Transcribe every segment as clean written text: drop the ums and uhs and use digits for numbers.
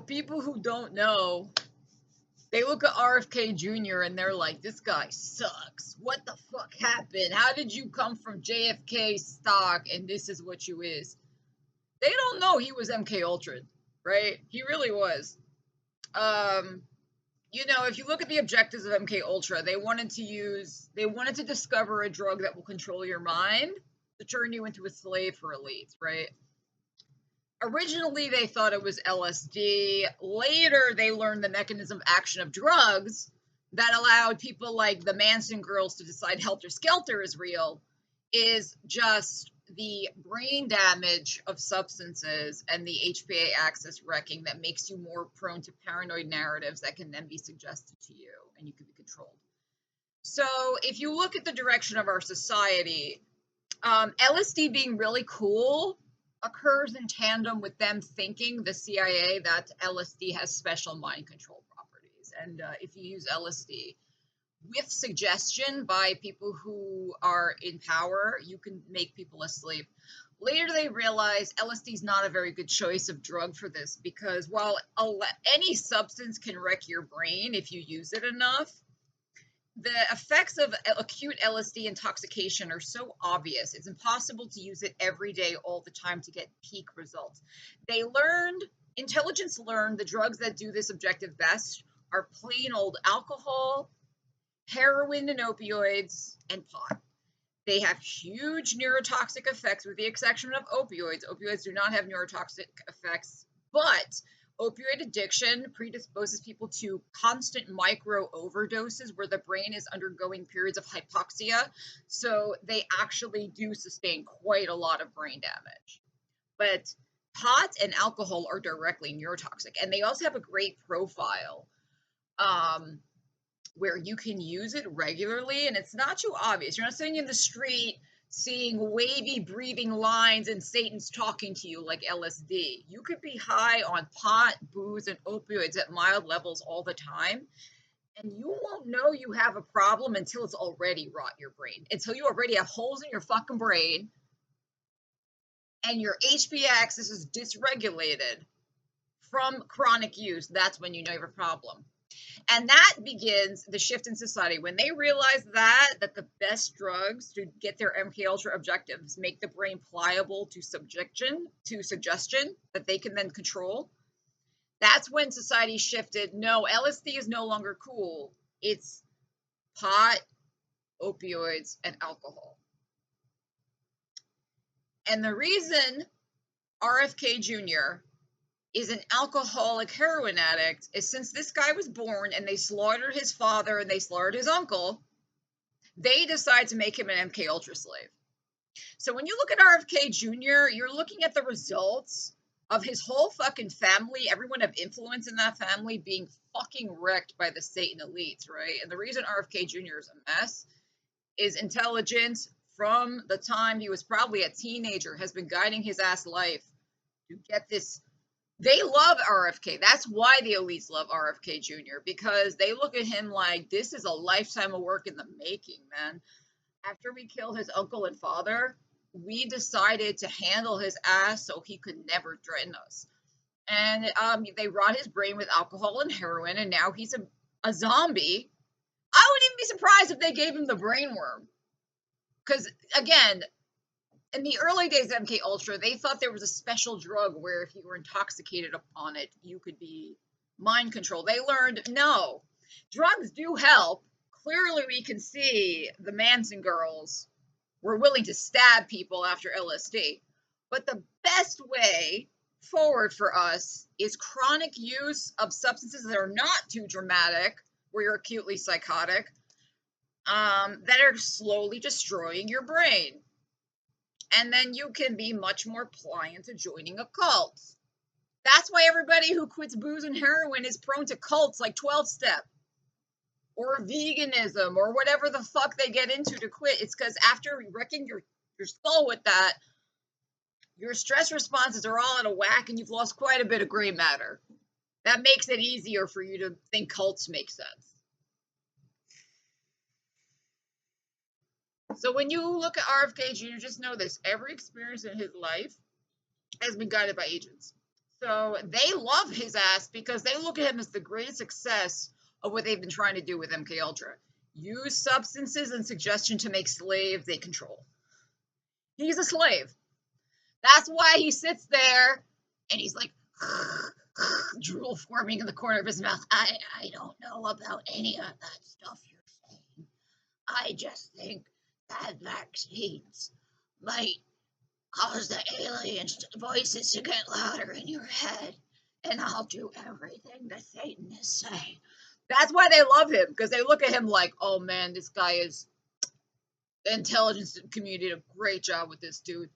People who don't know, they look at RFK Jr. and they're like, this guy sucks. What the fuck happened? How did you come from JFK stock and this is what you is? They don't know he was MK Ultra, right? He really was. If you look at the objectives of MK Ultra, they wanted to discover a drug that will control your mind to turn you into a slave for elites, right? Originally, they thought it was LSD. Later, they learned the mechanism of action of drugs that allowed people like the Manson girls to decide Helter Skelter is real, is just the brain damage of substances and the HPA axis wrecking that makes you more prone to paranoid narratives that can then be suggested to you and you can be controlled. So if you look at the direction of our society, LSD being really cool occurs in tandem with them thinking, the CIA, that LSD has special mind control properties. And if you use LSD with suggestion by people who are in power, you can make people asleep. Later, they realized LSD is not a very good choice of drug for this because while any substance can wreck your brain if you use it enough, the effects of acute LSD intoxication are so obvious. It's impossible to use it every day, all the time to get peak results. Intelligence learned the drugs that do this objective best are plain old alcohol, heroin and opioids, and pot. They have huge neurotoxic effects with the exception of opioids. Opioids do not have neurotoxic effects, but opioid addiction predisposes people to constant micro overdoses where the brain is undergoing periods of hypoxia. So they actually do sustain quite a lot of brain damage. But pot and alcohol are directly neurotoxic. And they also have a great profile where you can use it regularly and it's not too obvious. You're not sitting in the street seeing wavy breathing lines and Satan's talking to you like LSD. You could be high on pot, booze, and opioids at mild levels all the time, and you won't know you have a problem until it's already rot your brain, until you already have holes in your fucking brain and your HPA axis is dysregulated from chronic use. That's when you know you have a problem. And that begins the shift in society. When they realize that the best drugs to get their MK Ultra objectives make the brain pliable to suggestion that they can then control, that's when society shifted. No, LSD is no longer cool. It's pot, opioids, and alcohol. And the reason RFK Jr. is an alcoholic heroin addict is since this guy was born and they slaughtered his father and they slaughtered his uncle, they decide to make him an MK Ultra slave. So when you look at RFK Jr., you're looking at the results of his whole fucking family, everyone of influence in that family being fucking wrecked by the Satan elites, right? And the reason RFK Jr. is a mess is intelligence from the time he was probably a teenager has been guiding his ass life to get this. They love RFK. That's why the elites love RFK Jr. because they look at him like this is a lifetime of work in the making, man. After we killed his uncle and father, we decided to handle his ass so he could never threaten us. And they rot his brain with alcohol and heroin, and now he's a zombie. I wouldn't even be surprised if they gave him the brain worm. Because, again, in the early days of MK Ultra, they thought there was a special drug where if you were intoxicated upon it, you could be mind controlled. They learned, no, drugs do help. Clearly, we can see the Manson girls were willing to stab people after LSD. But the best way forward for us is chronic use of substances that are not too dramatic, where you're acutely psychotic, that are slowly destroying your brain. And then you can be much more pliant to joining a cult. That's why everybody who quits booze and heroin is prone to cults like 12-step or veganism or whatever the fuck they get into to quit. It's because after wrecking your skull with that, your stress responses are all out of whack and you've lost quite a bit of gray matter. That makes it easier for you to think cults make sense. So when you look at RFK Jr., just know this. Every experience in his life has been guided by agents. So they love his ass because they look at him as the greatest success of what they've been trying to do with MK Ultra. Use substances and suggestion to make slaves they control. He's a slave. That's why he sits there and he's like drool forming in the corner of his mouth. I don't know about any of that stuff you're saying. I just think that vaccines might cause the aliens' voices to get louder in your head, and I'll do everything the Satanists say. That's why they love him, because they look at him like, oh man, this guy is. The intelligence community did a great job with this dude.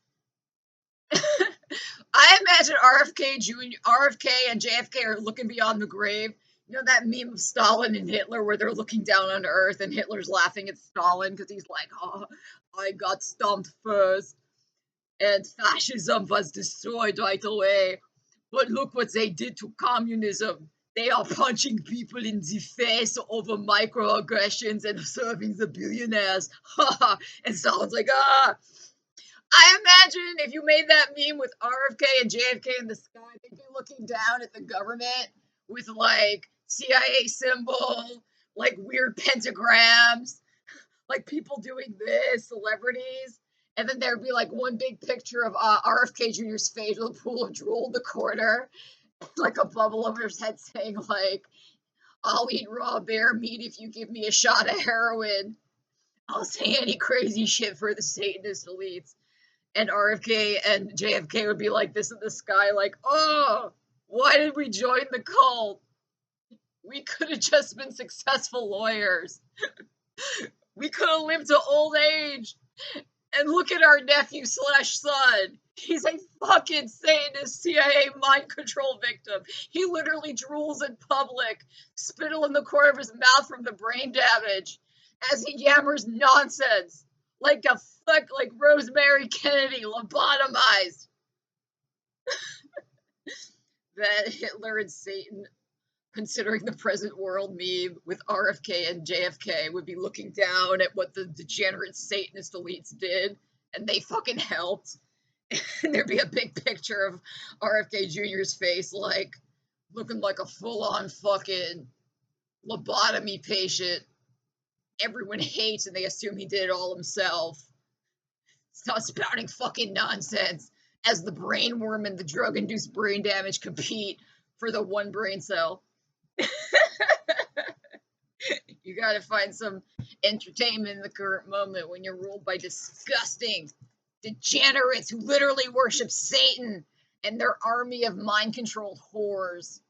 I imagine RFK and JFK are looking beyond the grave. You know that meme of Stalin and Hitler where they're looking down on Earth and Hitler's laughing at Stalin because he's like, oh, I got stomped first and fascism was destroyed right away. But look what they did to communism. They are punching people in the face over microaggressions and serving the billionaires. And Stalin's like, ah. I imagine if you made that meme with RFK and JFK in the sky, they'd be looking down at the government with like CIA symbol, like weird pentagrams, like people doing this, celebrities. And then there'd be like one big picture of RFK Jr.'s face with a pool of drool in the corner, like a bubble over his head saying like, I'll eat raw bear meat if you give me a shot of heroin. I'll say any crazy shit for the Satanist elites. And RFK and JFK would be like this in the sky, like, oh, why did we join the cult? We could have just been successful lawyers. We could have lived to old age. And look at our nephew / son. He's a fucking Satanist CIA mind control victim. He literally drools in public, spittle in the corner of his mouth from the brain damage, as he yammers nonsense. Like Rosemary Kennedy, lobotomized. That Hitler and Satan, considering the present world meme with RFK and JFK, would be looking down at what the degenerate Satanist elites did, and they fucking helped. And there'd be a big picture of RFK Jr.'s face, like, looking like a full-on fucking lobotomy patient. Everyone hates, and they assume he did it all himself. Stop spouting fucking nonsense as the brain worm and the drug-induced brain damage compete for the one brain cell. You gotta find some entertainment in the current moment when you're ruled by disgusting degenerates who literally worship Satan and their army of mind-controlled whores.